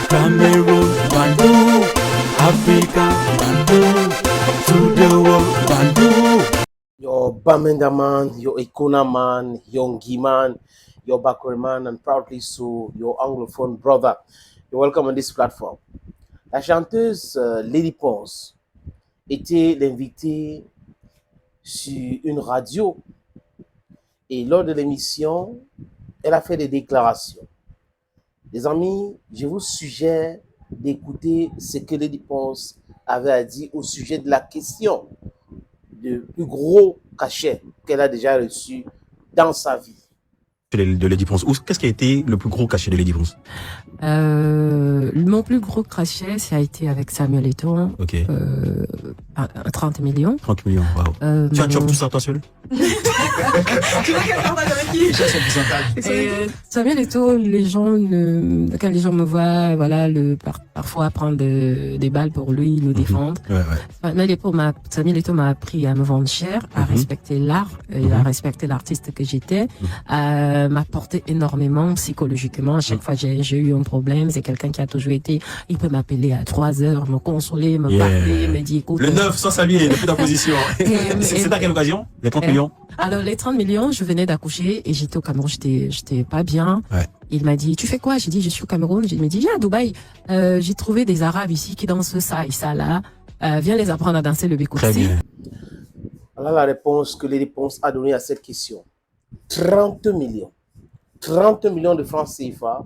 Cameroon, Bandung, Africa, Bandung, to the world, Bandung. Your Bamenda man, your Ekona man, your Ngi man, your Bakwe man, and proudly so, your Anglophone brother. You're welcome on this platform. La chanteuse Lady Ponce était l'invitée sur une radio et lors de l'émission, elle a fait des déclarations. Les amis, je vous suggère d'écouter ce que Lady Ponce avait à dire au sujet de la question du plus gros cachet qu'elle a déjà reçu dans sa vie. De Lady Ponce. Qu'est-ce qui a été le plus gros cachet de Lady Ponce? Mon plus gros cachet, ça a été avec Samuel Eto'o. Ok. 30 millions. 30 millions, waouh. Tu as tout ça toi seul? Tu veux quelqu'un avec qui? Samuel Eto'o, quand les gens me voient, voilà, parfois prendre des balles pour lui, nous défendre. Samuel Eto'o m'a appris à me vendre cher, à respecter l'art, et à respecter l'artiste que j'étais, m'a porté énormément psychologiquement. À chaque fois j'ai eu un problème, c'est quelqu'un qui a toujours été, il peut m'appeler à 3 heures, me consoler, me parler, me dire écoute. Le 9, sans saluer, depuis ta position. C'est à quelle occasion? Les 30 millions? Alors, les 30 millions, je venais d'accoucher et j'étais au Cameroun, j'étais pas bien. Ouais. Il m'a dit, tu fais quoi? J'ai dit, je suis au Cameroun. Il m'a dit, viens à Dubaï. J'ai trouvé des Arabes ici qui dansent ça et ça là. Viens les apprendre à danser le Bikutsi. Voilà la réponse que les réponses a donnée à cette question. 30 millions. 30 millions de francs CFA.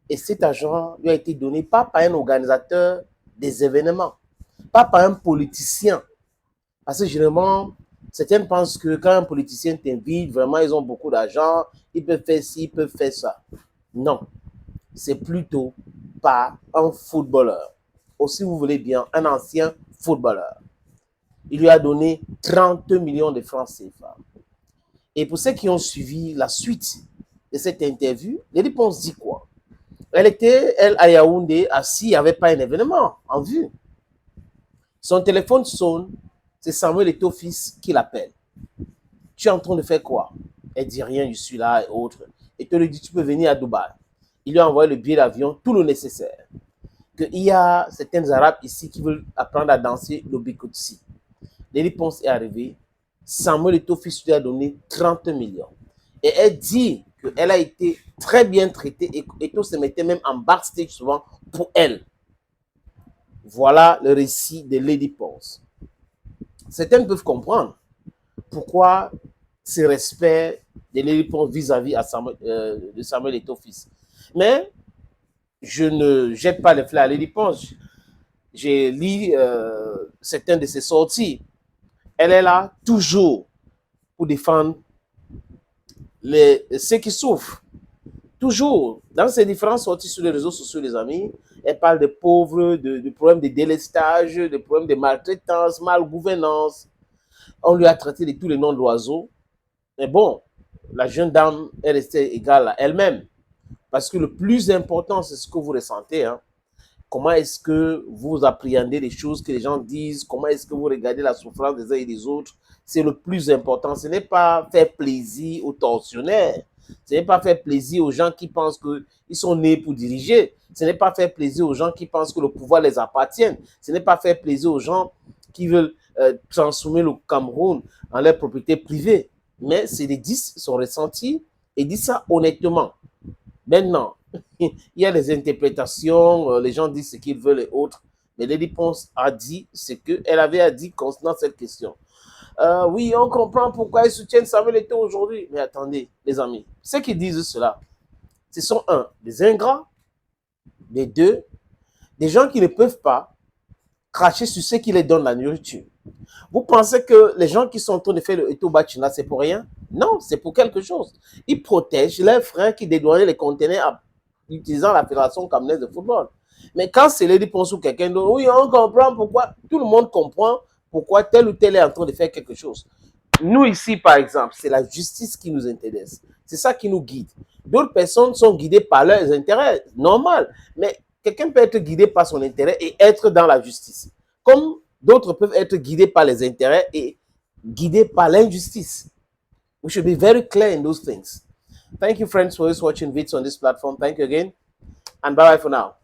Et cet argent lui a été donné pas par un organisateur des événements, pas par un politicien. Parce que généralement, certains pensent que quand un politicien t'invite, vraiment, ils ont beaucoup d'argent, ils peuvent faire ci, ils peuvent faire ça. Non, c'est plutôt par un footballeur. Ou si vous voulez bien, un ancien footballeur. Il lui a donné 30 millions de francs CFA. Et pour ceux qui ont suivi la suite de cette interview, Lady Ponce dit quoi? Elle était, à Yaoundé, assise, il n'y avait pas un événement en vue. Son téléphone sonne, c'est Samuel Eto'o fils qui l'appelle. Tu es en train de faire quoi? Elle dit rien, je suis là et autres. Eto'o lui dit, tu peux venir à Dubaï. Il lui a envoyé le billet d'avion, tout le nécessaire. Il y a certains Arabes ici qui veulent apprendre à danser le Bikutsi. Lady Ponce est arrivée. Samuel Eto'o fils lui a donné 30 millions. Et elle dit qu'elle a été très bien traitée et Eto'o se mettait même en backstage souvent pour elle. Voilà le récit de Lady Ponce. Certains peuvent comprendre pourquoi ce respect de Lady Ponce vis-à-vis de Samuel Eto'o fils. Mais je ne jette pas les fleurs à Lady Ponce. J'ai lu certaines de ses sorties. Elle est là toujours pour défendre ceux qui souffrent. Toujours, dans ses différentes sorties sur les réseaux sociaux, les amis, elle parle des pauvres, de problèmes de délestage, de problèmes de maltraitance, malgouvernance. On lui a traité de tous les noms d'oiseaux. Mais bon, la jeune dame est restée égale à elle-même. Parce que le plus important, c'est ce que vous ressentez. Hein. Comment est-ce que vous appréhendez les choses que les gens disent? Comment est-ce que vous regardez la souffrance des uns et des autres? C'est le plus important. Ce n'est pas faire plaisir aux tortionnaires. Ce n'est pas faire plaisir aux gens qui pensent qu'ils sont nés pour diriger. Ce n'est pas faire plaisir aux gens qui pensent que le pouvoir les appartient. Ce n'est pas faire plaisir aux gens qui veulent transformer le Cameroun en leur propriété privée. Mais c'est des disent son ressenti et dit ça honnêtement. Maintenant, il y a les interprétations, les gens disent ce qu'ils veulent et autres. Mais Lady Ponce a dit ce qu'elle avait à dire concernant cette question. Oui, on comprend pourquoi ils soutiennent Samuel Eto'o aujourd'hui. Mais attendez, les amis, ceux qui disent cela, ce sont des ingrats, des deux, des gens qui ne peuvent pas cracher sur ceux qui les donnent la nourriture. Vous pensez que les gens qui sont en train de faire le Eto'o Bachina, c'est pour rien? Non, c'est pour quelque chose. Ils protègent leurs frères qui dédouanaient les conteneurs en utilisant la Fédération camerounaise de football. Mais quand c'est Lady Ponce ou quelqu'un d'autre, oui, on comprend pourquoi. Tout le monde comprend pourquoi tel ou tel est en train de faire quelque chose. Nous ici, par exemple, c'est la justice qui nous intéresse. C'est ça qui nous guide. D'autres personnes sont guidées par leurs intérêts, normal. Mais quelqu'un peut être guidé par son intérêt et être dans la justice. Comme d'autres peuvent être guidés par les intérêts et guidés par l'injustice. We should be very clear in those things. Thank you, friends, for watching videos on this platform. Thank you again, and bye-bye for now.